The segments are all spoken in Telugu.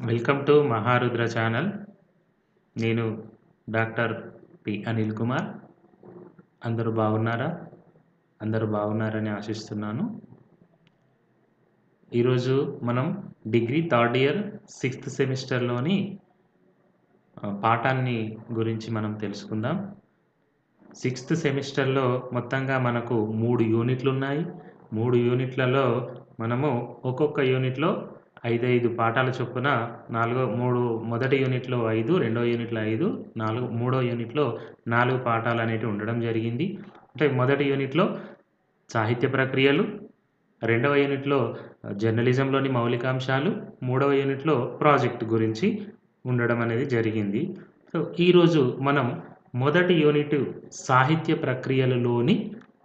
Welcome to Maharudra channel. నేను డాక్టర్ పి. అనిల్ కుమార్. అందరూ బాగున్నారా? అందరూ బాగున్నారని ఆశిస్తున్నాను. ఈరోజు మనం డిగ్రీ థర్డ్ ఇయర్ 6th సెమిస్టర్‌లోని పాఠాన్ని గురించి మనం తెలుసుకుందాం. 6th సెమిస్టర్‌లో మొత్తంగా మనకు 3 యూనిట్లున్నాయి. 3 యూనిట్లలో మనము ఒక్కొక్క యూనిట్‌లో 5 పాఠాల చొప్పున మొదటి యూనిట్‌లో 5, రెండో యూనిట్‌లో 5, మూడో యూనిట్‌లో 4 పాఠాలనేటివి ఉండడం జరిగింది. అంటే మొదటి యూనిట్‌లో సాహిత్య ప్రక్రియలు, రెండవ యూనిట్‌లో జర్నలిజంలోని మౌలికాంశాలు, మూడవ యూనిట్‌లో ప్రాజెక్ట్ గురించి ఉండడం అనేది జరిగింది. సో, ఈరోజు మనం మొదటి యూనిట్ సాహిత్య ప్రక్రియలలోని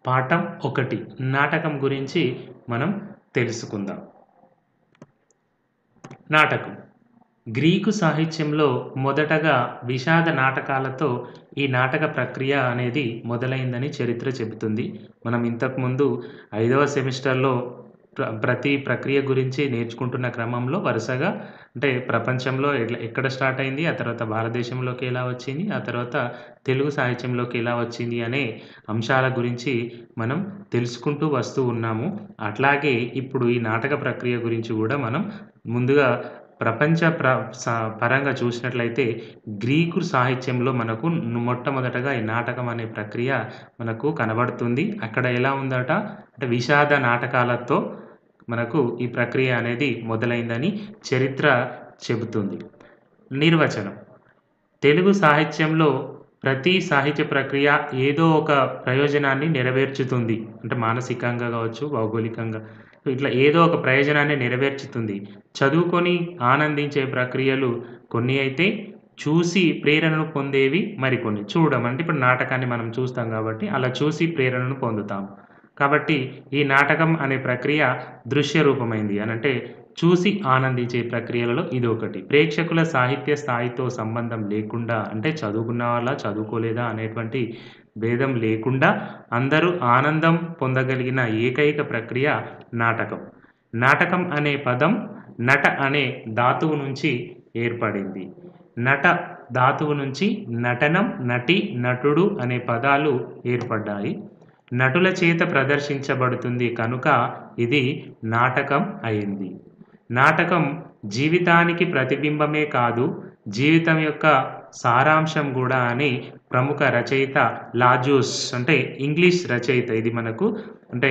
పాఠం 1 నాటకం గురించి మనం తెలుసుకుందాం. నాటకం గ్రీకు సాహిత్యంలో మొదటగా విషాద నాటకాలతో ఈ నాటక ప్రక్రియ అనేది మొదలైందని చరిత్ర చెబుతుంది. మనం ఇంతకుముందు 5వ సెమిస్టర్‌లో ప్రతి ప్రక్రియ గురించి నేర్చుకుంటున్న క్రమంలో వరుసగా అంటే ప్రపంచంలో ఎక్కడ స్టార్ట్ అయింది, ఆ తర్వాత భారతదేశంలోకి ఎలా వచ్చింది, ఆ తర్వాత తెలుగు సాహిత్యంలోకి ఎలా వచ్చింది అనే అంశాల గురించి మనం తెలుసుకుంటూ వస్తూ ఉన్నాము. అట్లాగే ఇప్పుడు ఈ నాటక ప్రక్రియ గురించి కూడా మనం ముందుగా ప్రపంచ ప్ర స పరంగా చూసినట్లయితే గ్రీకు సాహిత్యంలో మనకు మొట్టమొదటగా ఈ నాటకం అనే ప్రక్రియ మనకు కనబడుతుంది. అక్కడ ఎలా ఉందట అంటే విషాద నాటకాలతో మనకు ఈ ప్రక్రియ అనేది మొదలైందని చరిత్ర చెబుతుంది. నిర్వచనం: తెలుగు సాహిత్యంలో ప్రతి సాహిత్య ప్రక్రియ ఏదో ఒక ప్రయోజనాన్ని నెరవేర్చుతుంది. అంటే మానసికంగా కావచ్చు, భౌగోళికంగా ఇట్లా ఏదో ఒక ప్రయోజనాన్ని నెరవేర్చుతుంది. చదువుకొని ఆనందించే ప్రక్రియలు కొన్ని అయితే, చూసి ప్రేరణను పొందేవి మరికొన్ని. చూడడం అంటే ఇప్పుడు నాటకాన్ని మనం చూస్తాం కాబట్టి అలా చూసి ప్రేరణను పొందుతాం. కాబట్టి ఈ నాటకం అనే ప్రక్రియ దృశ్య రూపమైంది అనంటే చూసి ఆనందించే ప్రక్రియలలో ఇదొకటి. ప్రేక్షకుల సాహిత్య స్థాయితో సంబంధం లేకుండా అంటే చదువుకున్నవాళ్ళా, చదువుకోలేదా అనేటువంటి భేదం లేకుండా అందరూ ఆనందం పొందగలిగిన ఏకైక ప్రక్రియ నాటకం. నాటకం అనే పదం నట అనే ధాతువు నుంచి ఏర్పడింది. నట ధాతువు నుంచి నటనం, నటి, నటుడు అనే పదాలు ఏర్పడ్డాయి. నటుల చేత ప్రదర్శించబడుతుంది కనుక ఇది నాటకం అయింది. నాటకం జీవితానికి ప్రతిబింబమే కాదు, జీవితం యొక్క సారాంశం గూడా అని ప్రముఖ రచయిత లాజూస్ అంటే ఇంగ్లీష్ రచయిత. ఇది మనకు అంటే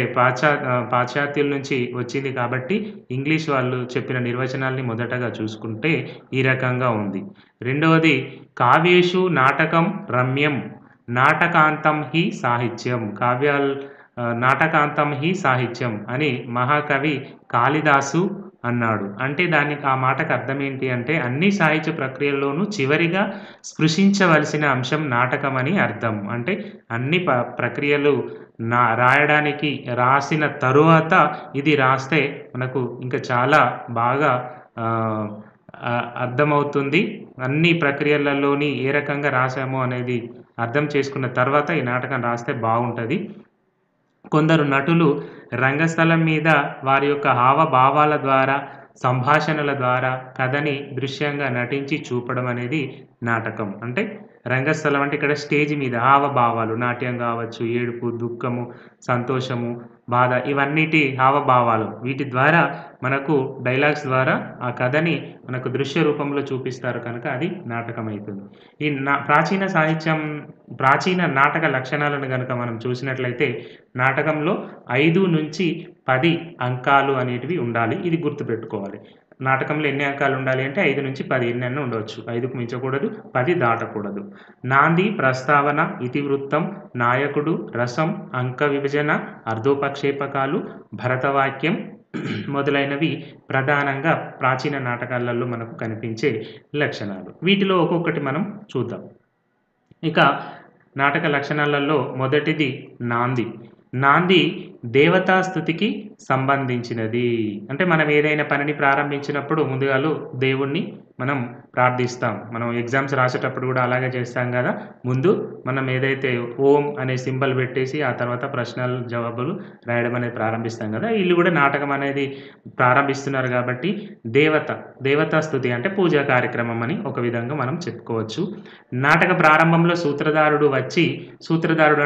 పాశ్చాత్యుల నుంచి వచ్చింది కాబట్టి ఇంగ్లీష్ వాళ్ళు చెప్పిన నిర్వచనాల్ని మొదటగా చూసుకుంటే ఈ రకంగా ఉంది. రెండవది కావ్యేషు నాటకం రమ్యం నాటకాంతం హి సాహిత్యం. నాటకాంతం హి సాహిత్యం అని మహాకవి కాళిదాసు అన్నాడు. అంటే ఆ మాటకు అర్థం ఏంటి అంటే అన్ని సాహిత్య ప్రక్రియల్లోనూ చివరిగా స్పృశించవలసిన అంశం నాటకం అని అర్థం. అంటే అన్ని ప్రక్రియలు రాయడానికి రాసిన తరువాత ఇది రాస్తే మనకు ఇంకా చాలా బాగా అర్థమవుతుంది. అన్ని ప్రక్రియలలోని ఏ రకంగా రాసామో అనేది అర్థం చేసుకున్న తర్వాత ఈ నాటకం రాస్తే బాగుంటది. కొందరు నటులు రంగస్థలం మీద వారి యొక్క హావభావాల ద్వారా, సంభాషణల ద్వారా కథని దృశ్యంగా నటించి చూపడం అనేది నాటకం. అంటే రంగస్థలం అంటే ఇక్కడ స్టేజ్ మీద హావభావాలు, నాట్యం కావచ్చు, ఏడుపు, దుఃఖము, సంతోషము, బాధ ఇవన్నిటి హావభావాలు. వీటి ద్వారా మనకు డైలాగ్స్ ద్వారా ఆ కథని మనకు దృశ్య రూపంలో చూపిస్తారు కనుక అది నాటకం అయితుంది. ఈ ప్రాచీన నాటక లక్షణాలను గనుక మనం చూసినట్లయితే నాటకంలో 5 నుంచి 10 అంకాలు అనేటివి ఉండాలి. ఇది గుర్తుపెట్టుకోవాలి. నాటకంలో ఎన్ని అంకాలు ఉండాలి అంటే 5 నుంచి 10 ఎన్నైనా ఉండవచ్చు. 5కు మించకూడదు, 10 దాటకూడదు. నాంది, ప్రస్తావన, ఇతివృత్తం, నాయకుడు, రసం, అంక విభజన, అర్ధోపక్షేపకాలు, భరతవాక్యం మొదలైనవి ప్రధానంగా ప్రాచీన నాటకాలలో మనకు కనిపించే లక్షణాలు. వీటిలో ఒక్కొక్కటి మనం చూద్దాం. ఇక నాటక లక్షణాలలో మొదటిది నాంది. నాంది దేవతాస్తుతికి సంబంధించినది. అంటే మనం ఏదైనా పనిని ప్రారంభించినప్పుడు ముందుగాలు దేవుణ్ణి మనం ప్రార్థిస్తాం. మనం ఎగ్జామ్స్ రాసేటప్పుడు గూడా అలాగే చేస్తాం గదా! ముందు మనం ఏదైతే ఓం అనే సింబల్ పెట్టేసి ఆ తర్వాత ప్రశ్నలు, జవాబులు రాయడం అనేది ప్రారంభిస్తాం గదా! ఈళ్ళు గూడా నాటకం అనేది ప్రారంభిస్తున్నారు గాబట్టి దేవతా స్తుతి అంటే పూజా కార్యక్రమం అని ఒక విధంగా మనం చెప్పుకోవచ్చు. నాటక ప్రారంభంలో సూత్రధారుడు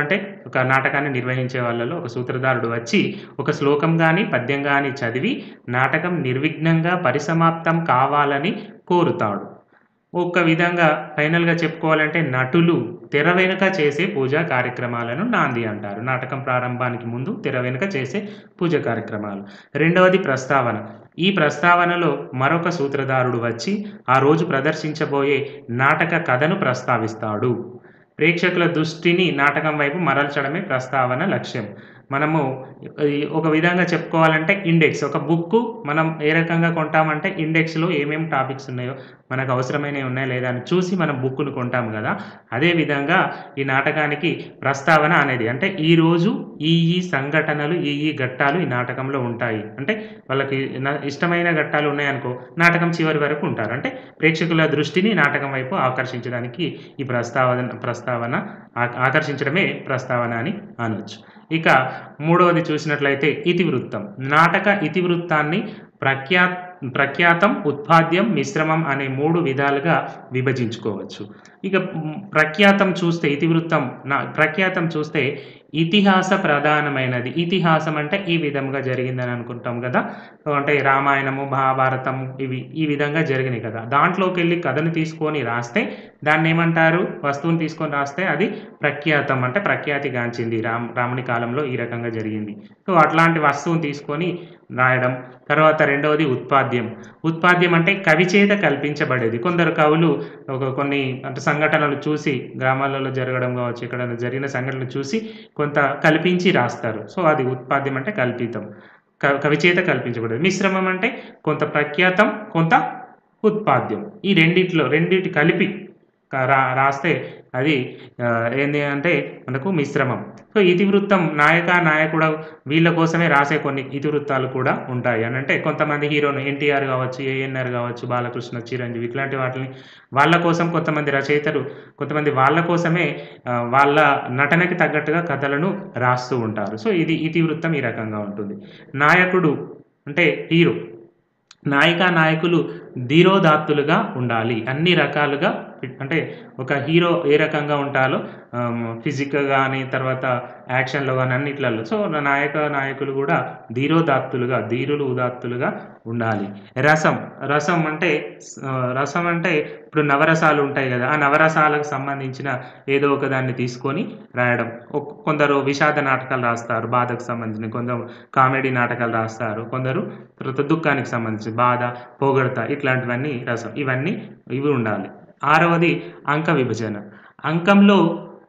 అంటే ఒక నాటకాన్ని నిర్వహించే వాళ్ళలో ఒక సూత్రధారుడు వచ్చి ఒక శ్లోకం గాని, పద్యం గాని చదివి నాటకం నిర్విఘ్నంగా పరిసమాప్తం కావాలని కోరుతాడు. ఒక విధంగా ఫైనల్‌గా చెప్పుకోవాలంటే నటులు తెర వెనుక చేసే పూజా కార్యక్రమాలను నాంది అంటారు. నాటకం ప్రారంభానికి ముందు తెర వెనుక చేసే పూజా కార్యక్రమాలు. రెండవది ప్రస్తావన. ఈ ప్రస్తావనలో మరొక సూత్రధారుడు వచ్చి ఆ రోజు ప్రదర్శించబోయే నాటక కథను ప్రస్తావిస్తాడు. ప్రేక్షకుల దృష్టిని నాటకం వైపు మరల్చడమే ప్రస్తావన లక్ష్యం. మనము ఒక విధంగా చెప్పుకోవాలంటే ఇండెక్స్. ఒక బుక్కు మనం ఏ రకంగా కొంటామంటే ఇండెక్స్‌లో ఏమేం టాపిక్స్ ఉన్నాయో, మనకు అవసరమైనవి ఉన్నాయా లేదా అని చూసి మనం బుక్కును కొంటాం గదా! అదే విధంగా ఈ నాటకానికి ప్రస్తావన అనేది అంటే ఈరోజు ఈ సంఘటనలు, ఈ ఘట్టాలు ఈ నాటకంలో ఉంటాయి. అంటే వాళ్ళకి ఇష్టమైన ఘట్టాలు ఉన్నాయనుకో, నాటకం చివరి వరకు ఉంటారు. అంటే ప్రేక్షకుల దృష్టిని నాటకం వైపు ఆకర్షించడానికి ఈ ప్రస్తావన ఆకర్షించడమే ప్రస్తావన అని అనొచ్చు. ఇక మూడవది చూసినట్లయితే ఇతివృత్తం. నాటక ఇతివృత్తాన్ని ప్రఖ్యాతం, ఉత్పాద్యం, మిశ్రమం అనే 3 విధాలుగా విభజించుకోవచ్చు. ఇక ప్రఖ్యాతం చూస్తే ఇతిహాస ప్రధానమైనది. ఇతిహాసం అంటే ఈ విధంగా జరిగిందని అనుకుంటాం గదా! అంటే రామాయణము, మహాభారతం ఈ విధంగా జరిగినాయి కదా! దాంట్లోకెళ్ళి కథను తీసుకొని రాస్తే దాన్నేమంటారు? వస్తువుని తీసుకొని రాస్తే అది ప్రఖ్యాతం అంటే ప్రఖ్యాతిగాంచింది. రాముని కాలంలో ఈ రకంగా జరిగింది. సో, అట్లాంటి వస్తువుని తీసుకొని రాయడం. తర్వాత రెండవది ఉత్పాద్యం. ఉత్పాద్యం అంటే కవి చేత కల్పించబడేది. కొందరు కవులు కొన్ని అంటే సంఘటనలు చూసి గ్రామాలలో జరగడం గావచ్చు, ఎక్కడైనా జరిగిన సంఘటనలు చూసి కొంత కల్పించి రాస్తారు. సో, అది ఉత్పాద్యం అంటే కల్పితం. కవి చేత కల్పించబడేది. మిశ్రమం అంటే కొంత ప్రఖ్యాతం, కొంత ఉత్పాద్యం. ఈ రెండిటి కలిపి రాస్తే అది ఏంది అంటే మనకు మిశ్రమం. సో, ఇతివృత్తం నాయకుడు వీళ్ళ కోసమే రాసే కొన్ని ఇతివృత్తాలు కూడా ఉంటాయి. అనంటే కొంతమంది హీరోలు ఎన్టీఆర్ గావచ్చు, ఏఎన్ఆర్ గావచ్చు, బాలకృష్ణ, చిరంజీవి ఇట్లాంటి వాటిని వాళ్ళ కోసం కొంతమంది రచయితలు కొంతమంది వాళ్ళ కోసమే వాళ్ళ నటనకి తగ్గట్టుగా కథలను రాస్తూ ఉంటారు. సో, ఇది ఇతివృత్తం ఈ రకంగా ఉంటుంది. నాయకుడు అంటే హీరో. నాయకులు ధీరోదాత్తులుగా ఉండాలి. అన్ని రకాలుగా అంటే ఒక హీరో ఏ రకంగా ఉంటాలో ఫిజిక్‌గా గాని, తర్వాత యాక్షన్‌లో గాని అన్నిట్లలో. సో, నాయకులు గూడా ధీరులు ఉదాత్తులుగా ఉండాలి. రసం అంటే ఇప్పుడు నవరసాలు ఉంటాయి గదా! ఆ నవరసాలకు సంబంధించిన ఏదో ఒక దాన్ని తీసుకొని రాయడం. కొందరు విషాద నాటకాలు రాస్తారు బాధకు సంబంధించినవి. కొందరు కామెడీ నాటకాలు రాస్తారు. కొందరు తర్వాత దుఃఖానికి సంబంధించి బాధ, పొగడ్త ఇట్లాంటివన్నీ రసం. ఇవి ఉండాలి. ఆరవది అంక విభజన. అంకంలో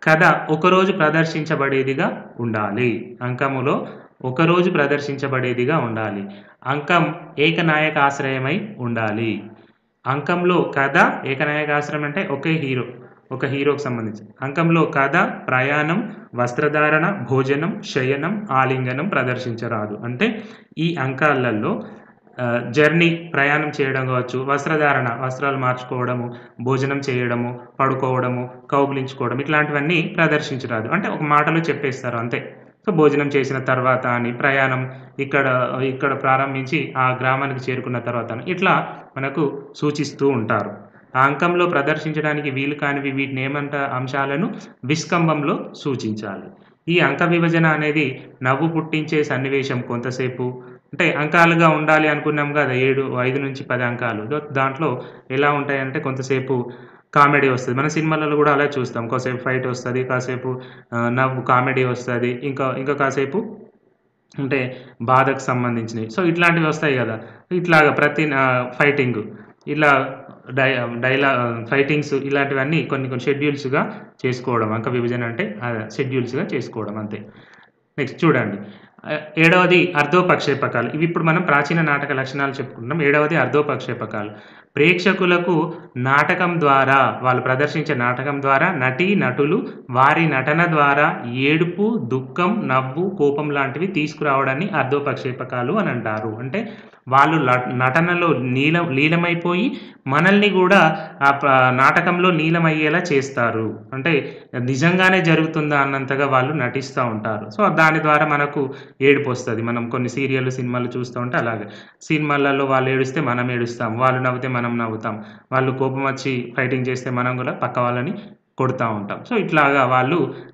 కథ ఒకరోజు ప్రదర్శించబడేదిగా ఉండాలి. అంకములో ఒకరోజు ప్రదర్శించబడేదిగా ఉండాలి. అంకం ఏకనాయకాశ్రయమై ఉండాలి. అంకంలో కథ ఏకనాయకాశ్రయం అంటే ఒక హీరోకి సంబంధించి. అంకంలో కథ, ప్రయాణం, వస్త్రధారణ, భోజనం, శయనం, ఆలింగనం ప్రదర్శించరాదు. అంటే ఈ అంకాలలో జర్నీ ప్రయాణం చేయడం కావచ్చు, వస్త్రాలు మార్చుకోవడము, భోజనం చేయడము, పడుకోవడము, కౌగిలించుకోవడం ఇట్లాంటివన్నీ ప్రదర్శించరాదు. అంటే ఒక మాటలో చెప్పేస్తారు అంతే. సో, భోజనం చేసిన తర్వాత అని, ప్రయాణం ఇక్కడ ప్రారంభించి ఆ గ్రామానికి చేరుకున్న తర్వాత ఇట్లా మనకు సూచిస్తూ ఉంటారు. ఆ అంకంలో ప్రదర్శించడానికి వీలు కానివి అంశాలను విస్కంబంలో సూచించాలి. ఈ అంక విభజన అనేది నవ్వు పుట్టించే సన్నివేశం కొంతసేపు అంటే అంకాలుగా ఉండాలి అనుకున్నాం గదా! 5-10 అంకాలు. దాంట్లో ఎలా ఉంటాయంటే కొంతసేపు కామెడీ వస్తది. మన సినిమాలలో గూడా అలా చూస్తాం. కాసేపు ఫైట్ వస్తది. కాసేపు నవ్వు కామెడీ వస్తది. ఇంకా కాసేపు అంటే బాధకు సంబంధించినయి. సో, ఇట్లాంటివి వస్తాయి గదా! ఇట్లాగా ఫైటింగు ఇలా ఫైటింగ్స్ ఇలాంటివన్నీ కొన్ని షెడ్యూల్స్‌గా చేసుకోవడం. అంక విభజన అంటే షెడ్యూల్స్‌గా చేసుకోవడం అంతే. నెక్స్ట్ చూడండి. ఏడవది అర్ధోపక్షేపకాలు. ఇవి ఇప్పుడు మనం ప్రాచీన నాటక లక్షణాలు చెప్పుకుంటున్నాం. ఏడవది అర్ధోపక్షేపకాలు. ప్రేక్షకులకు నాటకం ద్వారా వాళ్ళు ప్రదర్శించే నాటకం ద్వారా నటులు వారి నటన ద్వారా ఏడుపు, దుఃఖం, నవ్వు, కోపం లాంటివి తీసుకురావడాన్ని అర్ధోపక్షేపకాలు అని అంటారు. అంటే వాళ్ళు నటనలో లీలమైపోయి మనల్ని గూడా నాటకంలో లీనమయ్యేలా చేస్తారు. అంటే నిజంగానే జరుగుతుందా అన్నంతగా వాళ్ళు నటిస్తా ఉంటారు. సో, దాని ద్వారా మనకు ఏడుపొస్తది. మనం కొన్ని సీరియల్లు, సినిమాలు చూస్తూ ఉంటే అలాగే. సినిమాలలో వాళ్ళు ఏడుస్తే మనం ఏడుస్తాం. వాళ్ళు నవ్వితే మనం నవ్వుతాం. వాళ్ళు కోపమొచ్చి ఫైటింగ్ చేస్తే మనం గూడా పక్క వాళ్ళని కొడతా ఉంటాం. సో, ఇట్లాగా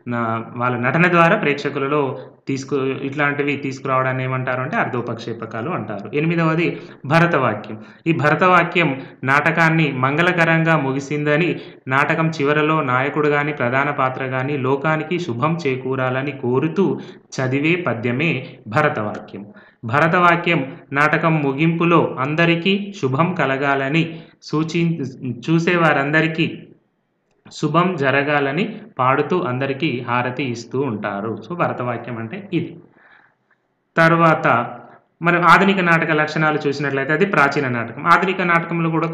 నా వాళ్ళ నటన ద్వారా ప్రేక్షకులలో తీసుకు ఇట్లాంటివి తీసుకురావడాన్ని ఏమంటారు అంటే అర్ధోపక్షేపకాలు అంటారు. ఎనిమిదవది భరతవాక్యం. ఈ భరతవాక్యం నాటకాన్ని మంగళకరంగా ముగిసిందని, నాటకం చివరలో నాయకుడు గాని, ప్రధాన పాత్ర గాని లోకానికి శుభం చేకూరాలని కోరుతూ చదివే పద్యమే భరతవాక్యం. భరతవాక్యం నాటకం ముగింపులో అందరికీ శుభం కలగాలని చూసేవారందరికీ శుభం జరగాలని పాడుతూ అందరికీ హారతి ఇస్తూ ఉంటారు. సో, భరతవాక్యం అంటే ఇది. తరువాత మనం ఆధునిక నాటక లక్షణాలు చూసినట్లయితే అది ప్రాచీన నాటకం. ఆధునిక నాటకంలో కూడా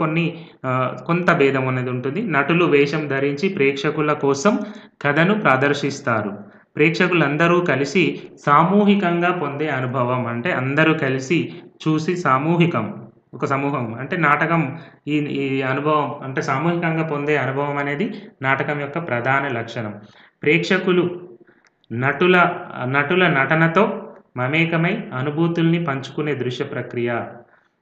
కొంత భేదం అనేది ఉంటుంది. నటులు వేషం ధరించి ప్రేక్షకుల కోసం కథను ప్రదర్శిస్తారు. ప్రేక్షకులందరూ కలిసి సామూహికంగా పొందే అనుభవం. అంటే అందరూ కలిసి చూసి ఒక సమూహం అంటే నాటకం ఈ అనుభవం అంటే సామూహికంగా పొందే అనుభవం అనేది నాటకం యొక్క ప్రధాన లక్షణం. ప్రేక్షకులు నటుల నటుల నటనతో మమేకమై అనుభూతుల్ని పంచుకునే దృశ్య ప్రక్రియ.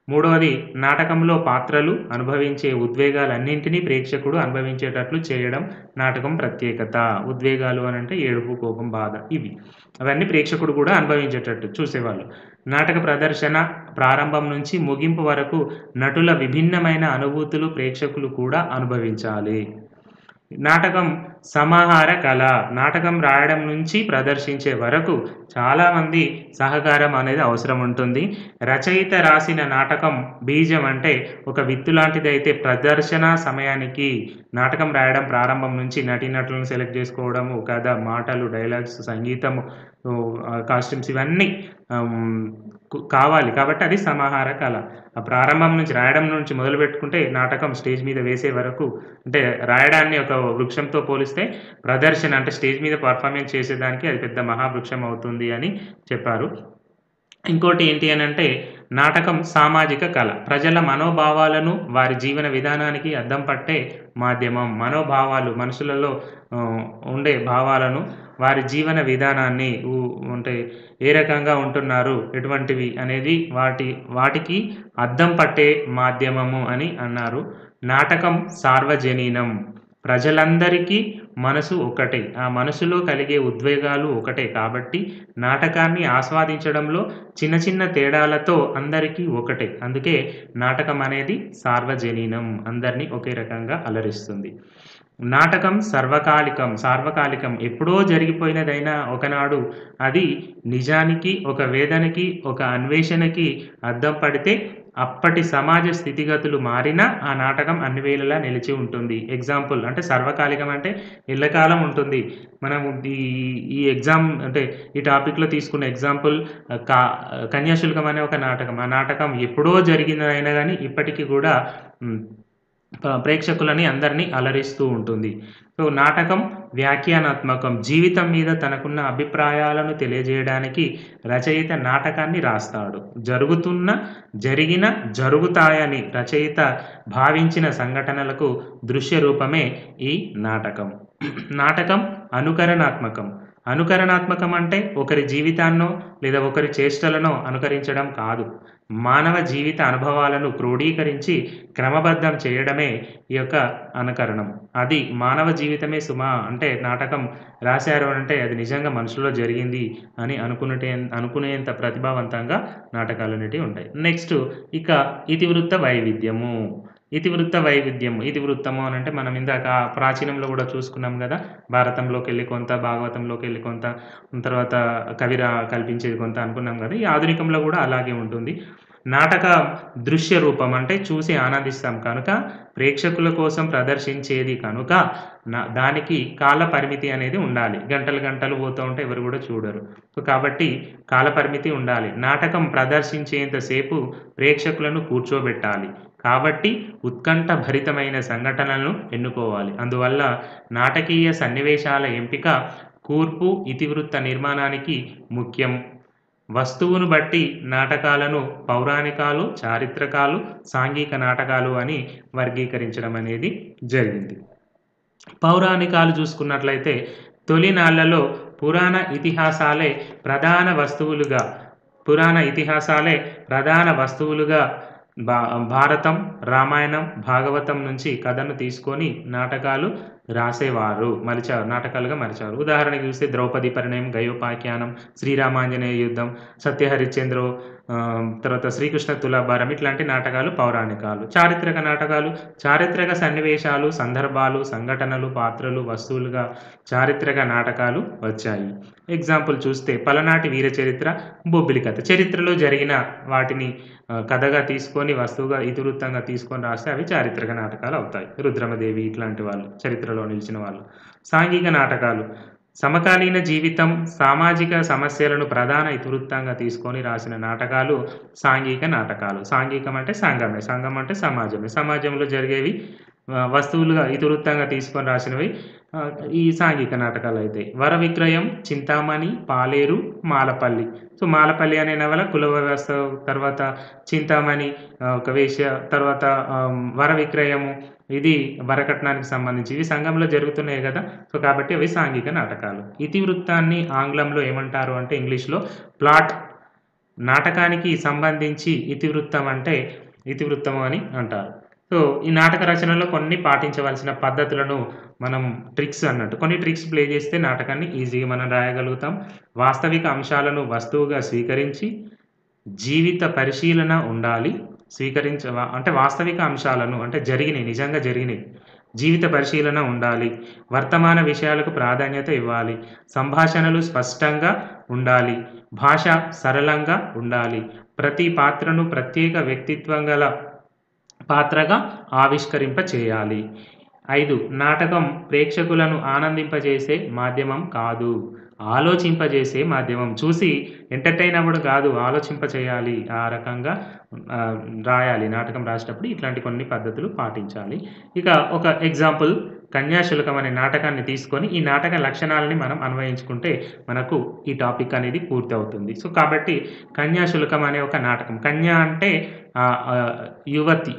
మూడవది నాటకంలో పాత్రలు అనుభవించే ఉద్వేగాలన్నింటినీ ప్రేక్షకుడు అనుభవించేటట్లు చేయడం నాటకం ప్రత్యేకత. ఉద్వేగాలు అనంటే ఏడుపు, కోపం, బాధ ఇవి. అవన్నీ ప్రేక్షకుడు కూడా అనుభవించేటట్టు చూసేవాళ్ళు. నాటక ప్రదర్శన ప్రారంభం నుంచి ముగింపు వరకు నటుల విభిన్నమైన అనుభూతులు ప్రేక్షకులు కూడా అనుభవించాలి. నాటకం సమాహార కళ. నాటకం రాయడం నుంచి ప్రదర్శించే వరకు చాలామంది సహకారం అనేది అవసరం ఉంటుంది. రచయిత రాసిన నాటకం బీజం అంటే ఒక విత్తు లాంటిదైతే ప్రదర్శన సమయానికి నాటకం రాయడం ప్రారంభం నుంచి నటీనటులను సెలెక్ట్ చేసుకోవడము, కథ, మాటలు, డైలాగ్స్, సంగీతము, కాస్ట్యూమ్స్ ఇవన్నీ కావాలి. కాబట్టి అది సమాహార కళ. ఆ ప్రారంభం నుంచి రాయడం నుంచి మొదలుపెట్టుకుంటే నాటకం స్టేజ్ మీద వేసే వరకు అంటే రాయడాన్ని ఒక వృక్షంతో పోలిస్తే ప్రదర్శన అంటే స్టేజ్ మీద పర్ఫార్మెన్స్ చేసేదానికి అది పెద్ద మహావృక్షం అవుతుంది అని చెప్పారు. ఇంకోటి ఏంటి అనంటే నాటకం సామాజిక కళ. ప్రజల మనోభావాలను వారి జీవన విధానానికి అద్దం పట్టే మాధ్యమం. మనోభావాలు మనుషులలో ఉండే భావాలను వారి జీవన విధానాన్ని అంటే ఏ రకంగా ఉంటున్నారు, ఎటువంటివి అనేది వాటికి అద్దం పట్టే మాధ్యమము అని అన్నారు. నాటకం సార్వజనీనం. ప్రజలందరికీ మనసు ఒకటే. ఆ మనసులో కలిగే ఉద్వేగాలు ఒకటే. కాబట్టి నాటకాన్ని ఆస్వాదించడంలో చిన్న చిన్న తేడాలతో అందరికీ ఒకటే. అందుకే నాటకం అనేది సార్వజనీనం. అందరినీ ఒకే రకంగా అలరిస్తుంది. నాటకం సార్వకాలికం. ఎప్పుడో జరిగిపోయినదైనా ఒకనాడు అది నిజానికి, ఒక వేదనకి, ఒక అన్వేషణకి అద్దం పడితే అప్పటి సమాజ స్థితిగతులు మారినా ఆ నాటకం అన్ని వేళలా నిలిచి ఉంటుంది. ఎగ్జాంపుల్ అంటే సర్వకాలికం అంటే ఎల్లకాలం ఉంటుంది. మనం ఈ ఎగ్జామ్ అంటే ఈ టాపిక్‌లో తీసుకున్న ఎగ్జాంపుల్ కన్యాశుల్కం అనే ఒక నాటకం. ఆ నాటకం ఎప్పుడో జరిగినదైనా గానీ ఇప్పటికి గూడా ప్రేక్షకులని అందరినీ అలరిస్తూ ఉంటుంది. సో, నాటకం వ్యాఖ్యానాత్మకం. జీవితం మీద తనకున్న అభిప్రాయాలను తెలియజేయడానికి రచయిత నాటకాన్ని రాస్తాడు. జరిగిన, జరుగుతాయని రచయిత భావించిన సంఘటనలకు దృశ్య రూపమే ఈ నాటకం. నాటకం అనుకరణాత్మకం అంటే ఒకరి జీవితాన్నో లేదా ఒకరి చేష్టలనో అనుకరించడం కాదు. మానవ జీవిత అనుభవాలను క్రోడీకరించి క్రమబద్ధం చేయడమే ఈ యొక్క అనుకరణం. అది మానవ జీవితమే సుమా అంటే నాటకం రాశారు అంటే అది నిజంగా మనుషుల్లో జరిగింది అని అనుకునేంత ప్రతిభావంతంగా నాటకాలనేటివి ఉంటాయి. నెక్స్ట్ ఇక ఇతివృత్త వైవిధ్యము. ఇతివృత్తము అనంటే మనం ఇందాక ప్రాచీనంలో గూడా చూసుకున్నాం గదా! భారతంలోకెళ్ళి కొంత, భాగవతంలోకెళ్ళి కొంత, తర్వాత కల్పించేది కొంత అనుకున్నాం గదా! ఈ ఆధునికంలో గూడా అలాగే ఉంటుంది. నాటక దృశ్య రూపం అంటే చూసి ఆనందిస్తాం కనుక, ప్రేక్షకుల కోసం ప్రదర్శించేది కనుక దానికి కాల పరిమితి అనేది ఉండాలి. గంటలు పోతూ ఉంటే ఎవరు గూడా చూడరు. సో, కాబట్టి కాల పరిమితి ఉండాలి. నాటకం ప్రదర్శించేంత సేపు ప్రేక్షకులను కూర్చోబెట్టాలి. కాబట్టి ఉత్కంఠ భరితమైన సంఘటనలను ఎన్నుకోవాలి. అందువల్ల నాటకీయ సన్నివేశాల ఎంపిక కూర్పు, ఇతివృత్త నిర్మాణానికి ముఖ్యం. వస్తువును బట్టి నాటకాలను పౌరాణికాలు, చారిత్రకాలు, సాంఘిక నాటకాలు అని వర్గీకరించడం అనేది జరిగింది. పౌరాణికాలు చూసుకున్నట్లయితే తొలినాళ్లలో పురాణ ఇతిహాసాలే ప్రధాన వస్తువులుగా భారతం, రామాయణం, భాగవతం నుంచి కథను తీసుకొని నాటకాలుగా మలిచారు. ఉదాహరణకు చూస్తే ద్రౌపది పరిణయం, గయోపాఖ్యానం, శ్రీరామాంజనేయ యుద్ధం, సత్యహరిశ్చంద్రు, తర్వాత శ్రీకృష్ణ తులాభారం ఇట్లాంటి నాటకాలు పౌరాణికాలు. చారిత్రక నాటకాలు చారిత్రక సన్నివేశాలు, సందర్భాలు, సంఘటనలు, పాత్రలు, వస్తువులుగా చారిత్రక నాటకాలు వచ్చాయి. ఎగ్జాంపుల్ చూస్తే పలనాటి వీర చరిత్ర, బొబ్బిలి కథ. చరిత్రలో జరిగిన వాటిని కథగా తీసుకొని వస్తువుగా ఇతివృత్తంగా తీసుకొని రాస్తే అవి చారిత్రక నాటకాలు అవుతాయి. రుద్రమదేవి ఇట్లాంటి వాళ్ళు చరిత్రలో నిలిచిన వాళ్ళు. సాంఘిక నాటకాలు సమకాలీన జీవితం, సామాజిక సమస్యలను ప్రధాన ఇతివృత్తంగా తీసుకొని రాసిన నాటకాలు సాంఘిక నాటకాలు. సాంఘికం అంటే సంఘమే, సంఘం అంటే సమాజమే. సమాజంలో జరిగేవి వస్తువులుగా ఇతివృత్తంగా తీసుకొని రాసినవి ఈ సాంఘిక నాటకాలు అయితే. వర విక్రయం, చింతామణి, పాలేరు, మాలపల్లి. సో మాలపల్లి అనే నవల కుల వ్యవస్థ, తర్వాత చింతామణి ఒక వేశ్య, తర్వాత వర విక్రయము ఇది వరకట్నానికి సంబంధించి. ఇవి సంఘంలో జరుగుతున్నాయి కదా, సో కాబట్టి అవి సాంఘిక నాటకాలు. ఇతివృత్తాన్ని ఆంగ్లంలో ఏమంటారు అంటే ఇంగ్లీష్లో ప్లాట్. నాటకానికి సంబంధించి ఇతివృత్తము అని అంటారు. సో ఈ నాటక రచనలో కొన్ని పాటించవలసిన పద్ధతులను మనం కొన్ని ట్రిక్స్ ప్లే చేస్తే నాటకాన్ని ఈజీగా మనం రాయగలుగుతాం. వాస్తవిక అంశాలను వస్తువుగా స్వీకరించి జీవిత పరిశీలన ఉండాలి. అంటే వాస్తవిక అంశాలను అంటే నిజంగా జరిగినాయి జీవిత పరిశీలన ఉండాలి. వర్తమాన విషయాలకు ప్రాధాన్యత ఇవ్వాలి. సంభాషణలు స్పష్టంగా ఉండాలి. భాష సరళంగా ఉండాలి. ప్రతి పాత్రను ప్రత్యేక వ్యక్తిత్వం గల పాత్రగా ఆవిష్కరింపచేయాలి. 5. నాటకం ప్రేక్షకులను ఆనందింపజేసే మాధ్యమం కాదు, ఆలోచింపజేసే మాధ్యమం. చూసి ఎంటర్టైన్ అవ్వడు కాదు, ఆలోచింపచేయాలి. ఆ రకంగా రాయాలి. నాటకం రాసేటప్పుడు ఇట్లాంటి కొన్ని పద్ధతులు పాటించాలి. ఇక ఒక ఎగ్జాంపుల్ కన్యాశుల్కం అనే నాటకాన్ని తీసుకొని ఈ నాటక లక్షణాలని మనం అన్వయించుకుంటే మనకు ఈ టాపిక్ అనేది పూర్తి అవుతుంది. సో కాబట్టి కన్యాశుల్కం అనే ఒక నాటకం. కన్య అంటే యువతి.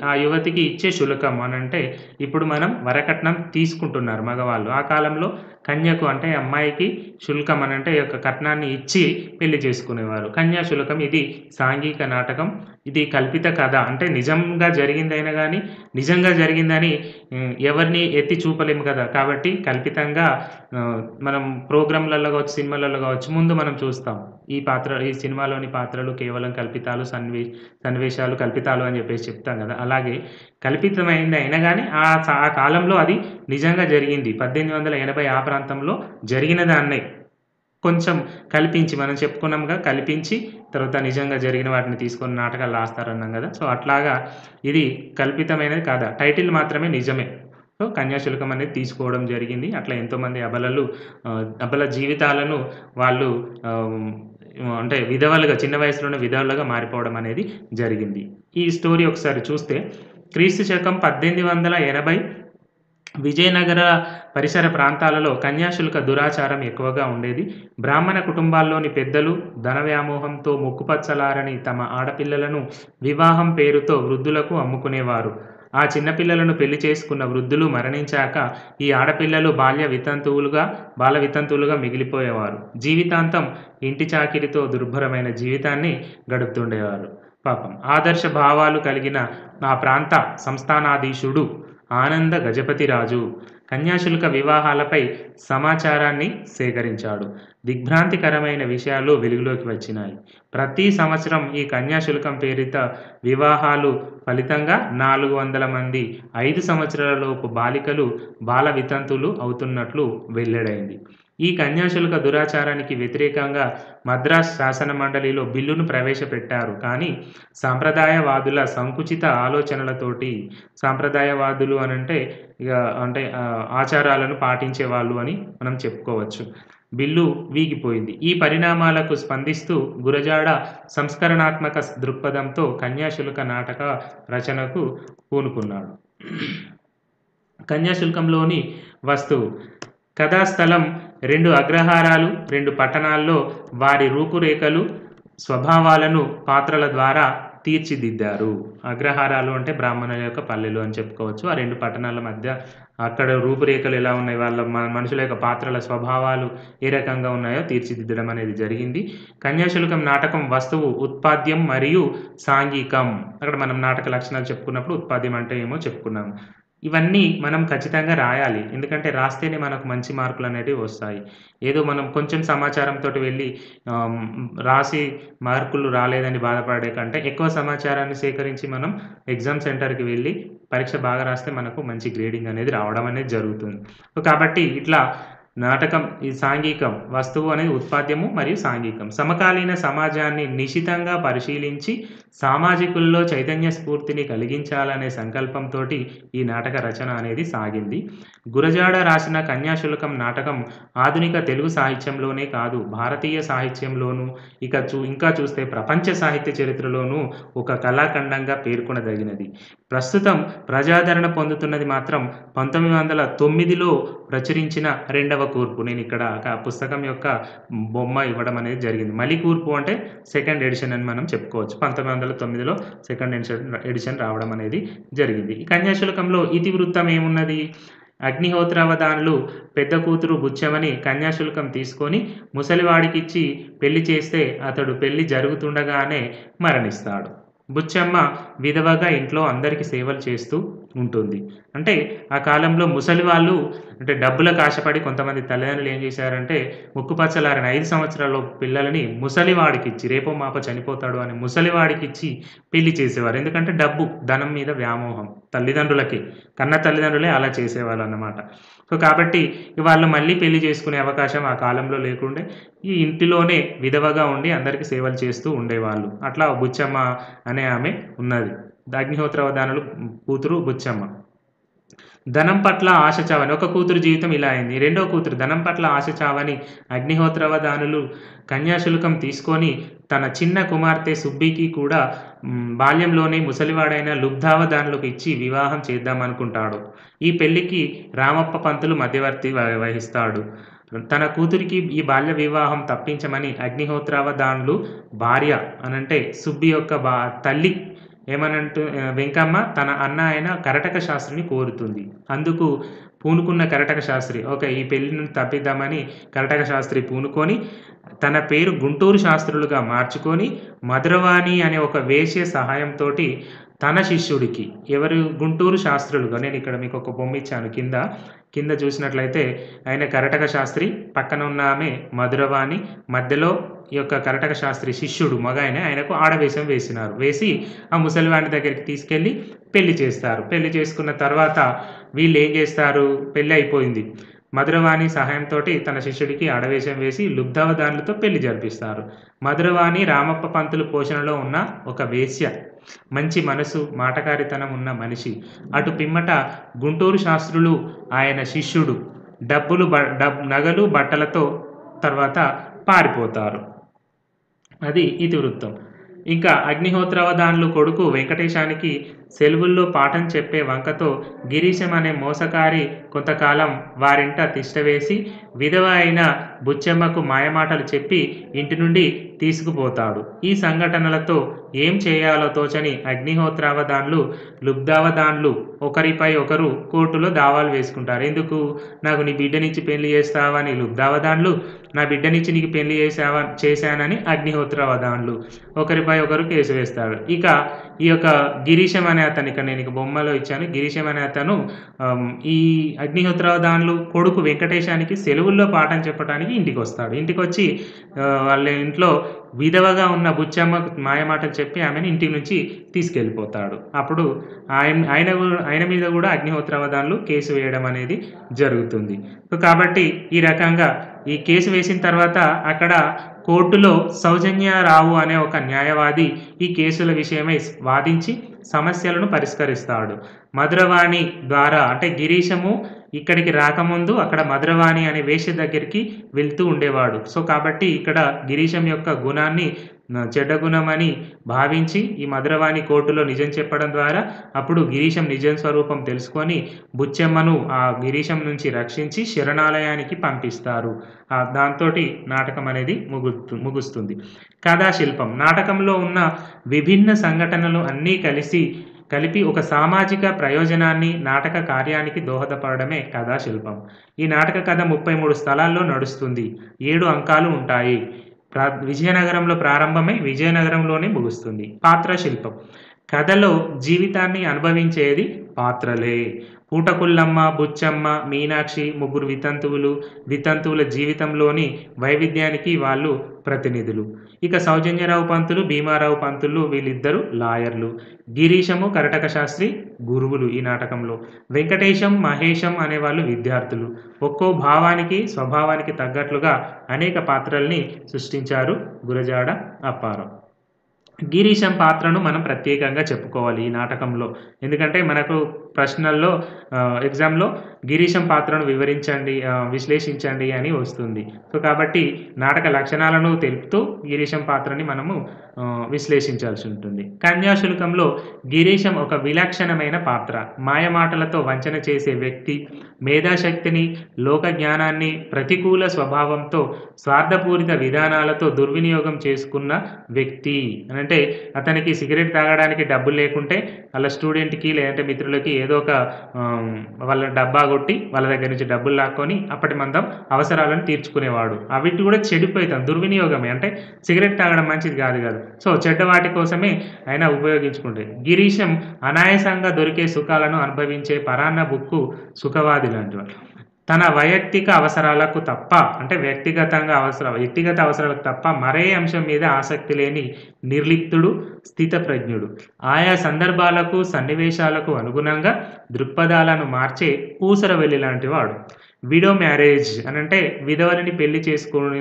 ఆ యువతికి ఇచ్చే శుల్కం అని అంటే ఇప్పుడు మనం వరకట్నం తీసుకుంటున్నారు మగవాళ్ళు. ఆ కాలంలో కన్యకు అంటే అమ్మాయికి శుల్కం అని అంటే యొక్క కట్నాన్ని ఇచ్చి పెళ్లి చేసుకునేవారు. కన్యాశుల్కం ఇది సాంఘిక నాటకం. ఇది కల్పిత కథ. అంటే నిజంగా జరిగిందైనా కానీ నిజంగా జరిగిందని ఎవరిని ఎత్తి చూపలేము కదా, కాబట్టి కల్పితంగా మనం ప్రోగ్రాంలలో కావచ్చు, సినిమాలలో కావచ్చు ముందు మనం చూస్తాం ఈ సినిమాలోని పాత్రలు కేవలం కల్పితాలు, సన్నివేశాలు కల్పితాలు అని చెప్పేసి చెప్తాం కదా. అలాగే కల్పితమైంది అయినా కానీ ఆ కాలంలో అది నిజంగా జరిగింది. 1880 ఆ ప్రాంతంలో జరిగిన దాన్నే కొంచెం కల్పించి మనం చెప్పుకున్నాంగా, కల్పించి తర్వాత నిజంగా జరిగిన వాటిని తీసుకొని నాటకాలు రాస్తారన్నాం కదా. సో అట్లాగా ఇది కల్పితమైనది కాదా, టైటిల్ మాత్రమే నిజమే. సో కన్యాశుల్కం అనేది తీసుకోవడం జరిగింది. అట్లా ఎంతోమంది అబల జీవితాలను వాళ్ళు అంటే విధవలుగా, చిన్న వయసులోనే విధవలుగా మారిపోవడం అనేది జరిగింది. ఈ స్టోరీ ఒకసారి చూస్తే క్రీస్తు శకం 1880 విజయనగర పరిసర ప్రాంతాలలో కన్యాశుల్క దురాచారం ఎక్కువగా ఉండేది. బ్రాహ్మణ కుటుంబాల్లోని పెద్దలు ధన వ్యామోహంతో ముక్కుపచ్చలారని తమ ఆడపిల్లలను వివాహం పేరుతో వృద్ధులకు అమ్ముకునేవారు. ఆ చిన్నపిల్లలను పెళ్లి చేసుకున్న వృద్ధులు మరణించాక ఈ ఆడపిల్లలు బాల వితంతువులుగా మిగిలిపోయేవారు. జీవితాంతం ఇంటి చాకిరితో దుర్భరమైన జీవితాన్ని గడుపుతుండేవారు. పాపం. ఆదర్శ భావాలు కలిగిన ఆ ప్రాంత సంస్థానాధీశుడు ఆనంద గజపతిరాజు కన్యాశుల్క వివాహాలపై సమాచారాన్ని సేకరించాడు. దిగ్భ్రాంతికరమైన విషయాలు వెలుగులోకి వచ్చినాయి. ప్రతి సంవత్సరం ఈ కన్యాశుల్కం పేరిట వివాహాలు ఫలితంగా 400 మంది 5 సంవత్సరాలలోపు బాలికలు బాల వితంతులు అవుతున్నట్లు వెల్లడైంది. ఈ కన్యాశుల్క దురాచారానికి వ్యతిరేకంగా మద్రాస్ శాసన మండలిలో బిల్లును ప్రవేశపెట్టారు. కానీ సాంప్రదాయవాదుల సంకుచిత ఆలోచనలతోటి, సాంప్రదాయవాదులు అంటే ఆచారాలను పాటించే వాళ్ళు అని మనం చెప్పుకోవచ్చు. బిల్లు వీగిపోయింది. ఈ పరిణామాలకు స్పందిస్తూ గురజాడ సంస్కరణాత్మక దృక్పథంతో కన్యాశుల్క నాటక రచనకు పూనుకున్నాడు. కన్యాశుల్కంలోని వస్తువు: కథాస్థలం 2 అగ్రహారాలు, 2 పట్టణాల్లో వారి రూపురేఖలు, స్వభావాలను పాత్రల ద్వారా తీర్చిదిద్దారు. అగ్రహారాలు అంటే బ్రాహ్మణుల యొక్క పల్లెలు అని చెప్పుకోవచ్చు. ఆ 2 పట్టణాల మధ్య అక్కడ రూపురేఖలు ఎలా ఉన్నాయి, వాళ్ళ మనుషుల యొక్క పాత్రల స్వభావాలు ఏ రకంగా ఉన్నాయో తీర్చిదిద్దడం అనేది జరిగింది. కన్యాశుల్కం నాటకం వస్తువు ఉత్పాద్యం మరియు సాంఘికం. అక్కడ మనం నాటక లక్షణాలు చెప్పుకున్నప్పుడు ఉత్పాద్యం అంటే ఏమో చెప్పుకున్నాం. ఇవన్నీ మనం ఖచ్చితంగా రాయాలి. ఎందుకంటే రాస్తేనే మనకు మంచి మార్కులు అనేటివి వస్తాయి. ఏదో మనం కొంచెం సమాచారంతోటి వెళ్ళి రాసి మార్కులు రాలేదని బాధపడే కంటే ఎక్కువ సమాచారాన్ని సేకరించి మనం ఎగ్జామ్ సెంటర్‌కి వెళ్ళి పరీక్ష బాగా రాస్తే మనకు మంచి గ్రేడింగ్ అనేది రావడం అనేది జరుగుతుంది. కాబట్టి ఇట్లా నాటకం ఈ సాంఘికం వస్తువు అనేది ఉత్పాద్యము మరియు సాంఘికం. సమకాలీన సమాజాన్ని నిశితంగా పరిశీలించి సామాజికుల్లో చైతన్య స్ఫూర్తిని కలిగించాలనే సంకల్పంతోటి ఈ నాటక రచన అనేది సాగింది. గురజాడ రాసిన కన్యాశుల్కం నాటకం ఆధునిక తెలుగు సాహిత్యంలోనే కాదు, భారతీయ సాహిత్యంలోనూ ఇంకా చూస్తే ప్రపంచ సాహిత్య చరిత్రలోనూ ఒక కళాఖండంగా పేర్కొనదగినది. ప్రస్తుతం ప్రజాదరణ పొందుతున్నది మాత్రం 1909లో ప్రచురించిన 2వ కూర్పు. నేను ఇక్కడ పుస్తకం యొక్క బొమ్మ ఇవ్వడం అనేది జరిగింది. మలి కూర్పు అంటే సెకండ్ ఎడిషన్ అని మనం చెప్పుకోవచ్చు. 1909లో సెకండ్ ఎడిషన్ రావడం అనేది జరిగింది. ఈ కన్యాశుల్కంలో ఇతివృత్తం ఏమున్నది? అగ్నిహోత్రావధానులు పెద్ద కూతురు బుచ్చమ్మని కన్యాశుల్కం తీసుకొని ముసలివాడికిచ్చి పెళ్లి చేస్తే అతడు పెళ్లి జరుగుతుండగానే మరణిస్తాడు. బుచ్చమ్మ విధవగా ఇంట్లో అందరికీ సేవలు చేస్తూ ఉంటుంది. అంటే ఆ కాలంలో ముసలి వాళ్ళు అంటే డబ్బులకు ఆశపడి కొంతమంది తల్లిదండ్రులు ఏం చేశారంటే ముక్కుపచ్చలారని 5 సంవత్సరాల పిల్లలని ముసలివాడికిచ్చి, రేపో మాపో చనిపోతాడు అని ముసలివాడికిచ్చి పెళ్లి చేసేవారు. ఎందుకంటే ధనం మీద వ్యామోహం తల్లిదండ్రులకి, కన్న తల్లిదండ్రులే అలా చేసేవాళ్ళు అన్నమాట. కాబట్టి వాళ్ళు మళ్ళీ పెళ్లి చేసుకునే అవకాశం ఆ కాలంలో లేకుండే ఈ ఇంటిలోనే విధవగా ఉండి అందరికీ సేవలు చేస్తూ ఉండేవాళ్ళు. అట్లా బుచ్చమ్మ అనే ఆమె ఉన్నది. అగ్నిహోత్రావధానులు కూతురు బుచ్చమ్మ. ధనం పట్ల ఆశ చావని, ఒక కూతురు జీవితం ఇలా అయింది. రెండో కూతురు ధనం పట్ల ఆశ చావని అగ్నిహోత్రావధానులు కన్యాశుల్కం తీసుకొని తన చిన్న కుమార్తె సుబ్బికి కూడా బాల్యంలోనే ముసలివాడైన లుబ్ధావధానులకు ఇచ్చి వివాహం చేద్దామనుకుంటాడు. ఈ పెళ్లికి రామప్ప పంతులు మధ్యవర్తి వహిస్తాడు. తన కూతురికి ఈ బాల్య వివాహం తప్పించమని అగ్నిహోత్రావధానులు భార్య అనంటే సుబ్బి యొక్క తల్లి ఏమనంటూ వెంకమ్మ తన అన్న అయిన కరటక శాస్త్రిని కోరుతుంది. అందుకు పూనుకున్న కరటక శాస్త్రి ఈ పెళ్లిని తప్పిద్దామని కరటక శాస్త్రి పూనుకొని తన పేరు గుంటూరు శాస్త్రులుగా మార్చుకొని మధురవాణి అనే ఒక వేశ్య సహాయంతోటి తన శిష్యుడికి, ఎవరు గుంటూరు శాస్త్రులుగా, నేను ఇక్కడ మీకు ఒక బొమ్మ ఇచ్చాను కింద చూసినట్లయితే ఆయన కరటక శాస్త్రి, పక్కన ఉన్న ఆమె మధురవాణి, మధ్యలో ఈ యొక్క కరటక శాస్త్రి శిష్యుడు ఆయనకు ఆడవేషం వేసి ఆ ముసలివాణి దగ్గరికి తీసుకెళ్ళి పెళ్లి చేస్తారు. పెళ్లి చేసుకున్న తర్వాత వీళ్ళు ఏం చేస్తారు, పెళ్లి అయిపోయింది. మధురవాణి సహాయంతో తన శిష్యుడికి ఆడవేషం వేసి లుబ్ధావధానులతో పెళ్లి జరిపిస్తారు. మధురవాణి రామప్ప పంతులు పోషణలో ఉన్న ఒక వేశ్య, మంచి మనసు, మాటకారితనం ఉన్న మనిషి. అటు పిమ్మట గుంటూరు శాస్త్రులు ఆయన శిష్యుడు నగలు బట్టలతో తర్వాత పారిపోతారు. అది ఇతివృత్తం. ఇంకా అగ్నిహోత్రావధానులు కొడుకు వెంకటేశానికి సెలవుల్లో పాఠం చెప్పే వంకతో గిరీశం అనే మోసకారి కొంతకాలం వారింట తిష్టవేసి విధవ అయిన బుచ్చమ్మకు మాయమాటలు చెప్పి ఇంటి నుండి తీసుకుపోతాడు. ఈ సంఘటనలతో ఏం చేయాలో తోచని అగ్నిహోత్రావధానులు లుబ్ధావధానులు ఒకరిపై ఒకరు కోర్టులో దావాలు వేసుకుంటారు. ఎందుకు? నాకు నీ బిడ్డనిచ్చి పెళ్లి చేస్తావని లుబ్ధావధానులు, నా బిడ్డనిచ్చి నీకు పెళ్లి చేశానని అగ్నిహోత్రావధానులు ఒకరిపై ఒకరు కేసు వేస్తాడు. ఇక ఈ యొక్క గిరీశం అనే అతను, ఇక్కడ నేను బొమ్మలో ఇచ్చాను, గిరీశం అనే అతను ఈ అగ్నిహోత్రావధానులు కొడుకు వెంకటేశానికి సెలవుల్లో పాఠం చెప్పడానికి ఇంటికి వస్తాడు. ఇంటికి వచ్చి వాళ్ళ ఇంట్లో విధవగా ఉన్న బుచ్చమ్మకు మాయమాటలు చెప్పి ఆమెను ఇంటి నుంచి తీసుకెళ్ళిపోతాడు. అప్పుడు ఆయన మీద కూడా అగ్నిహోత్రావధానులు కేసు వేయడం అనేది జరుగుతుంది. కాబట్టి ఈ రకంగా ఈ కేసు వేసిన తర్వాత అక్కడ కోర్టులో సౌజన్యరావు అనే ఒక న్యాయవాది ఈ కేసుల విషయమై వాదించి సమస్యలను పరిష్కరిస్తాడు. మధురవాణి ద్వారా అంటే గిరీశము ఇక్కడికి రాకముందు అక్కడ మధురవాణి అనే వేశ్య దగ్గరికి వెళ్తూ ఉండేవాడు. సో, కాబట్టి ఇక్కడ గిరీశం యొక్క గుణాన్ని చెడ్డ గుణమని భావించి ఈ మధురవాణి కోర్టులో నిజం చెప్పడం ద్వారా అప్పుడు గిరీశం నిజం స్వరూపం తెలుసుకొని బుచ్చెమ్మను ఆ గిరీశం నుంచి రక్షించి శరణాలయానికి పంపిస్తారు. దాంతోటి నాటకం అనేది ముగుస్తుంది. కథాశిల్పం నాటకంలో ఉన్న విభిన్న సంఘటనలు అన్నీ కలిపి ఒక సామాజిక ప్రయోజనాన్ని నాటక కార్యానికి దోహదపడమే కథాశిల్పం. ఈ నాటక కథ 33 స్థలాల్లో నడుస్తుంది. 7 అంకాలు ఉంటాయి. విజయనగరంలో ప్రారంభమై విజయనగరంలోనే ముగుస్తుంది. పాత్ర శిల్పం కథలో జీవితాన్ని అనుభవించేది పాత్రలే. పూటకుళ్ళమ్మ, బుచ్చమ్మ, మీనాక్షి ముగ్గురు వితంతువుల జీవితంలోని వైవిధ్యానికి వాళ్ళు ప్రతినిధులు. ఇక సౌజన్యరావు పంతులు, భీమారావు పంతులు వీళ్ళిద్దరు లాయర్లు. గిరీశము, కరటక శాస్త్రి గురువులు ఈ నాటకంలో. వెంకటేశం, మహేశం అనేవాళ్ళు విద్యార్థులు. ఒక్కో భావానికి స్వభావానికి తగ్గట్లుగా అనేక పాత్రల్ని సృష్టించారు గురజాడ అప్పారావు. గిరీశం పాత్రను మనం ప్రత్యేకంగా చెప్పుకోవాలి ఈ నాటకంలో. ఎందుకంటే మనకు ప్రశ్నల్లో ఎగ్జామ్‌లో గిరీశం పాత్రను విశ్లేషించండి అని వస్తుంది. సో, కాబట్టి నాటక లక్షణాలను తెలుపుతూ గిరీశం పాత్రని మనము విశ్లేషించాల్సి ఉంటుంది. కన్యాశుల్కంలో గిరీశం ఒక విలక్షణమైన పాత్ర. మాయమాటలతో వంచన చేసే వ్యక్తి, మేధాశక్తిని, లోక జ్ఞానాన్ని ప్రతికూల స్వభావంతో, స్వార్థపూరిత విధానాలతో దుర్వినియోగం చేసుకున్న వ్యక్తి. అంటే అతనికి సిగరెట్ తాగడానికి డబ్బులు లేకుంటే వాళ్ళ స్టూడెంట్‌కి లేదంటే మిత్రులకి ఏదో ఒక వాళ్ళ డబ్బా కొట్టి వాళ్ళ దగ్గర నుంచి డబ్బులు లాక్కొని అప్పటి మందం అవసరాలను తీర్చుకునేవాడు. అవిటి కూడా చెడిపోతాం, దుర్వినియోగమే. అంటే సిగరెట్ తాగడం మంచిది కాదు కదా. సో, చెడ్డ వాటి కోసమే ఆయన ఉపయోగించుకుంటే. గిరీశం అనాయాసంగా దొరికే సుఖాలను అనుభవించే పరాన్న బుక్కు సుఖవాది లాంటివాడు. తన వైయక్తిక అవసరాలకు తప్ప అంటే వ్యక్తిగత అవసరాలకు తప్ప మరే అంశం మీద ఆసక్తి లేని నిర్లిప్తుడు, స్థితప్రజ్ఞుడు. ఆయా సందర్భాలకు, సన్నివేశాలకు అనుగుణంగా దృక్పథాలను మార్చే ఊసరవెల్లి లాంటి వాడు. విడో మ్యారేజ్ అనంటే విధవలని పెళ్లి చేసుకొని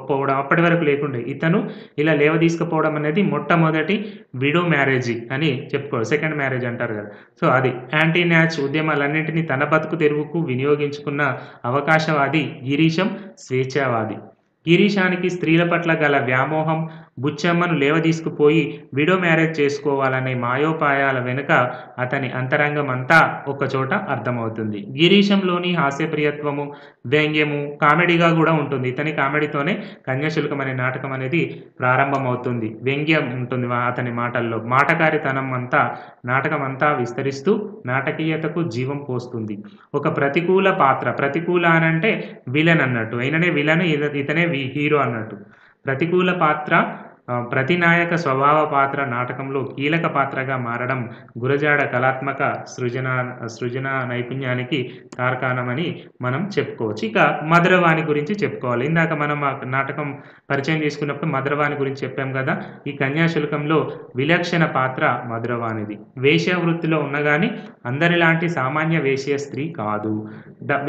పోవడం అప్పటి వరకు లేకుండే. ఇతను ఇలా తీసుకుపోవడం అనేది మొట్టమొదటి విడో మ్యారేజ్ అని చెప్పుకోవాలి. సెకండ్ మ్యారేజ్ అంటారు కదా. సో, అది యాంటీ న్యాచ్ ఉద్యమాలన్నింటినీ తన బతుకు తెరువుకు వినియోగించుకున్న అవకాశవాది గిరీశం స్వేచ్ఛావాది. గిరీశానికి స్త్రీల పట్ల గల వ్యామోహం బుచ్చమ్మను తీసుకుపోయి విడో మ్యారేజ్ చేసుకోవాలనే మాయోపాయాల వెనుక అతని అంతరంగం అంతా ఒకచోట అర్థమవుతుంది. గిరీశంలోని హాస్యప్రియత్వము, వ్యంగ్యము, కామెడీగా కూడా ఉంటుంది. ఇతని కామెడీతోనే కన్యాశుల్కం అనే నాటకం అనేది ప్రారంభమవుతుంది. వ్యంగ్యం ఉంటుంది అతని మాటల్లో. మాటకారితనం నాటకం అంతా విస్తరిస్తూ నాటకీయతకు జీవం పోస్తుంది. ఒక ప్రతికూల పాత్ర, ప్రతికూల అనంటే విలన్ అన్నట్టు, అయిననే విలన్, ఇతనే హీరో అన్నట్టు. ప్రతికూల పాత్ర, ప్రతినాయక స్వభావ పాత్ర నాటకంలో కీలక పాత్రగా మారడం గురజాడ కళాత్మక సృజన నైపుణ్యానికి తార్కాణమని మనం చెప్పుకోవచ్చు. ఇక మధురవాణి గురించి చెప్పుకోవాలి. ఇందాక మనం ఆ నాటకం పరిచయం చేసుకున్నప్పుడు మధురవాణి గురించి చెప్పాం కదా. ఈ కన్యాశుల్కంలో విలక్షణ పాత్ర మధురవాణిది. వేశ్య వృత్తిలో ఉన్న కానీ అందరిలాంటి సామాన్య వేశ్య స్త్రీ కాదు.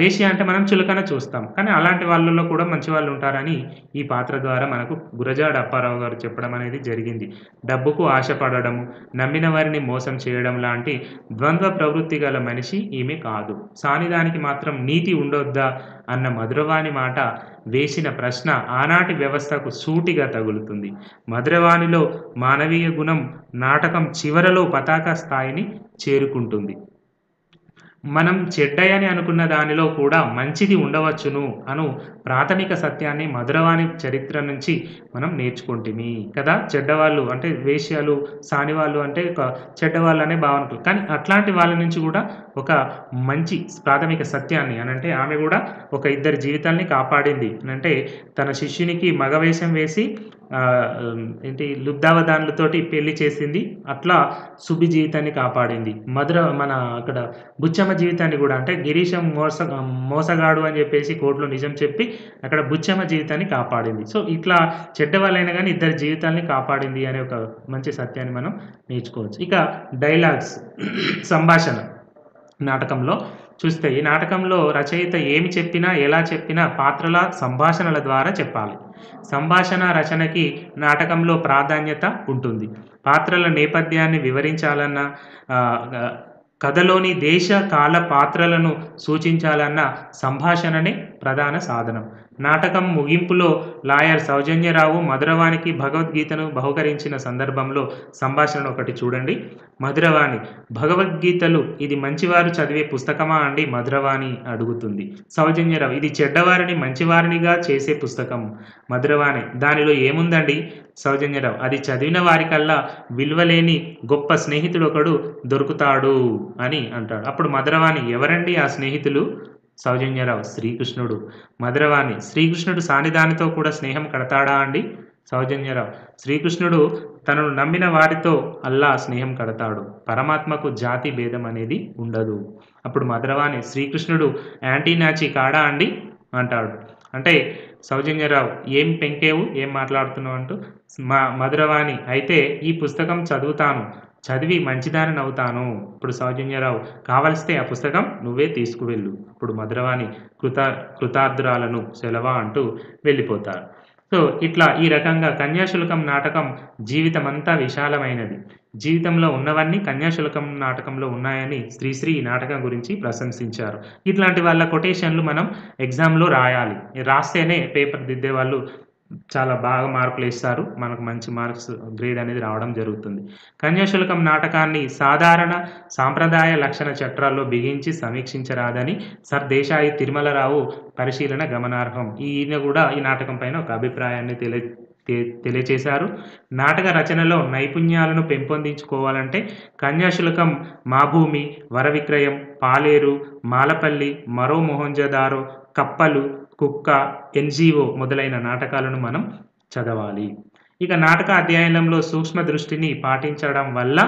వేశ్య అంటే మనం చులకన చూస్తాం, కానీ అలాంటి వాళ్ళలో కూడా మంచి వాళ్ళు ఉంటారని ఈ పాత్ర ద్వారా మనకు గురజాడ అప్పారావు గారు చెప్పడం అనేది జరిగింది. డబ్బుకు ఆశపడడం, నమ్మిన వారిని మోసం చేయడం లాంటి ద్వంద్వ ప్రవృత్తి గల మనిషి ఈమె కాదు. సానిదానికి మాత్రం నీతి ఉండొద్దా అన్న మధురవాణి మాట వేసిన ప్రశ్న ఆనాటి వ్యవస్థకు సూటిగా తగులుతుంది. మధురవాణిలో మానవీయ గుణం నాటకం చివరలో పతాక స్థాయిని చేరుకుంటుంది. మనం చెడ్డయని అనుకున్న దానిలో కూడా మంచిది ఉండవచ్చును అను ప్రాథమిక సత్యాన్ని మధురవాణి చరిత్ర నుంచి మనం నేర్చుకుంటుమి కదా. చెడ్డవాళ్ళు అంటే వేశ్యలు, సానివాళ్ళు అంటే ఒక చెడ్డవాళ్ళు అనే భావన, కానీ అట్లాంటి వాళ్ళ నుంచి కూడా ఒక మంచి ప్రాథమిక సత్యాన్ని అనంటే ఆమె కూడా ఒక ఇద్దరి జీవితాల్ని కాపాడింది. అంటే తన శిష్యునికి మగవేషం వేసి లుబ్ధావధానులతోటి పెళ్లి చేసింది. అట్లా సుబ్బి జీవితాన్ని కాపాడింది. మన అక్కడ బుచ్చమ్మ జీవితాన్ని కూడా, అంటే గిరీశం మోసగాడు అని చెప్పేసి కోర్టులో నిజం చెప్పి అక్కడ బుచ్చమ్మ జీవితాన్ని కాపాడింది. సో, ఇట్లా చెడ్డవాళ్ళైనా కానీ ఇద్దరి జీవితాల్ని కాపాడింది అనే ఒక మంచి సత్యాన్ని మనం నేర్చుకోవచ్చు. ఇక డైలాగ్స్, సంభాషణ నాటకంలో చూస్తే ఈ నాటకంలో రచయిత ఏమి చెప్పినా ఎలా చెప్పినా పాత్రల సంభాషణల ద్వారా చెప్పాలి. సంభాషణ రచనకి నాటకంలో ప్రాధాన్యత ఉంటుంది. పాత్రల నేపథ్యాన్ని వివరించాలన్నా కథలోని దేశ, కాల పాత్రలను సూచించాలన్న సంభాషణనే ప్రధాన సాధనం. నాటకం ముగింపులో లాయర్ సౌజన్యరావు మధురవాణికి భగవద్గీతను బహూకరించిన సందర్భంలో సంభాషణ ఒకటి చూడండి. మధురవాణి: భగవద్గీతలు ఇది మంచివారు చదివే పుస్తకమా అండి? మధురవాణి అడుగుతుంది. సౌజన్యరావు: ఇది చెడ్డవారిని మంచివారినిగా చేసే పుస్తకం. మధురవాణి: దానిలో ఏముందండి? సౌజన్యరావు: అది చదివిన వారికల్లా విలువలేని గొప్ప స్నేహితుడొకడు దొరుకుతాడు అని అంటాడు. అప్పుడు మధురవాణి: ఎవరండి ఆ స్నేహితులు? సౌజన్యరావు: శ్రీకృష్ణుడు. మధురవాణి: శ్రీకృష్ణుడు సానిదానితో కూడా స్నేహం కడతాడా అండి? సౌజన్యరావు: శ్రీకృష్ణుడు తనను నమ్మిన వారితో అల్లా స్నేహం కడతాడు. పరమాత్మకు జాతి భేదం అనేది ఉండదు. అప్పుడు మధురవాణి: శ్రీకృష్ణుడు యాంటీ నాచి కాడా అండి అంటాడు. అంటే సౌజన్యరావు: ఏం పెంకేవు, ఏం మాట్లాడుతున్నావు అంటూ మధురవాణి: అయితే ఈ పుస్తకం చదువుతాను, చదివి మంచిదానిని అవుతాను. ఇప్పుడు సౌజన్యరావు: కావలిస్తే ఆ పుస్తకం నువ్వే తీసుకువెళ్ళు. ఇప్పుడు మధురవాణి కృతార్థురాలను సెలవా అంటూ వెళ్ళిపోతారు. సో ఇట్లా ఈ రకంగా కన్యాశుల్కం నాటకం జీవితమంతా విశాలమైనది. జీవితంలో ఉన్నవన్నీ కన్యాశుల్కం నాటకంలో ఉన్నాయని శ్రీశ్రీ ఈ నాటకం గురించి ప్రశంసించారు. ఇట్లాంటి వాళ్ళ కొటేషన్లు మనం ఎగ్జామ్‌లో రాయాలి. రాస్తేనే పేపర్ దిద్దే వాళ్ళు చాలా బాగా మార్కులేస్తారు. మనకు మంచి మార్క్స్ గ్రేడ్ అనేది రావడం జరుగుతుంది. కన్యాశుల్కం నాటకాన్ని సాధారణ సాంప్రదాయ లక్షణ చట్రాల్లో బిగించి సమీక్షించరాదని సర్ దేశాయి తిరుమలరావు పరిశీలన గమనార్హం. ఈయన కూడా ఈ నాటకం పైన ఒక అభిప్రాయాన్ని తెలియచేశారు. నాటక రచనలో నైపుణ్యాలను పెంపొందించుకోవాలంటే కన్యాశుల్కం, మా భూమి, వరవిక్రయం, పాలేరు, మాలపల్లి, మరో మొహంజదారో, కప్పలు, కుక్క, ఎన్‌జీఓ మొదలైన నాటకాలను మనం చదవాలి. ఇక నాటక అధ్యయనంలో సూక్ష్మ దృష్టిని పాటించడం వల్ల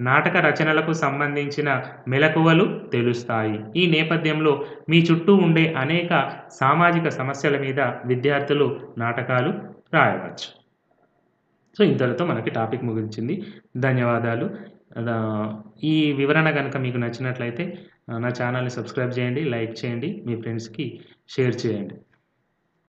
నాటక రచనలకు సంబంధించిన మెలకువలు తెలుస్తాయి. ఈ నేపథ్యంలో మీ చుట్టూ ఉండే అనేక సామాజిక సమస్యల మీద విద్యార్థులు నాటకాలు రాయవచ్చు. సో ఇంతటితో మనకి టాపిక్ ముగించింది. ధన్యవాదాలు. ఈ వివరణ గనుక మీకు నచ్చినట్లయితే నా ఛానల్‌ని సబ్స్క్రైబ్ చేయండి, లైక్ చేయండి, మీ ఫ్రెండ్స్‌కి షేర్ చేయండి.